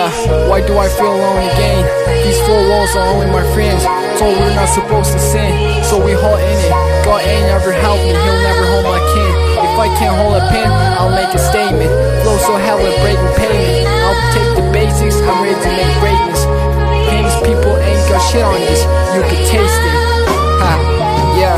Yeah, why do I feel alone again? These four walls are only my friends. Told we're not supposed to sin, so we hold in it. God ain't never helped me, he'll never hold my kin. If I can't hold a pen, I'll make a statement. Flow so hella breaking payment. I'll take the basics, I'm ready to make greatness. Famous people ain't got shit on this, you can taste it. Ha, yeah,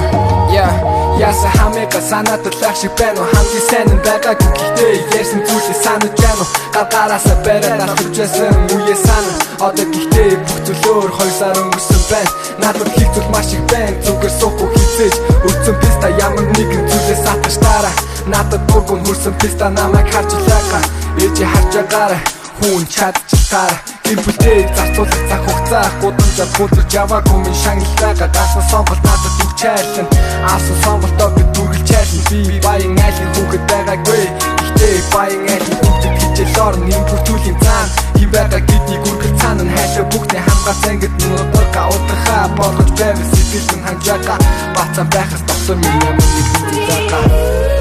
yeah. Яасан хамега санаад лах шиг байна уу? Хамгийн сайн нь байгаагүй гэхдээ ярьсан зүйлээ санаж байна уу? Гараараасаа бариад авчижсэн үе сана. Одоо гэхдээ бүх зүйлөөр 2 сар өнгөрсөн байна. Надад хийх зүйл маш их байна. Зүгээр суухгүй хизээж өрцөн писта ямар нэгэн зүйлээс атгаш дараа. Надад бургун хөрсөн писта намайг харж лайгаа. Ээжи харж байгаарай. Хүн чадчихтаараа гимпүлтэй зарцуулах цаг хугацаа гудамжаар бүдэрч яваагүй минь шагналгаа даасан сонголт надад дүрч айлна аасан сонголтоо би дүргэлж айлна би баян айлын хүүхэд байгаагүй гэхдээ баян айлын хүүхэд хичээл орно юм бүртүүлийн цаана юм байгаа гэдгийг үргэл цаана нь хайлаа бүгдний хамгаалц ангид нуударға удахаа болгож байвал сэтгэл минь ханжаага бацаа байхаас тогтсон минь ямар нэг зүйл байгаа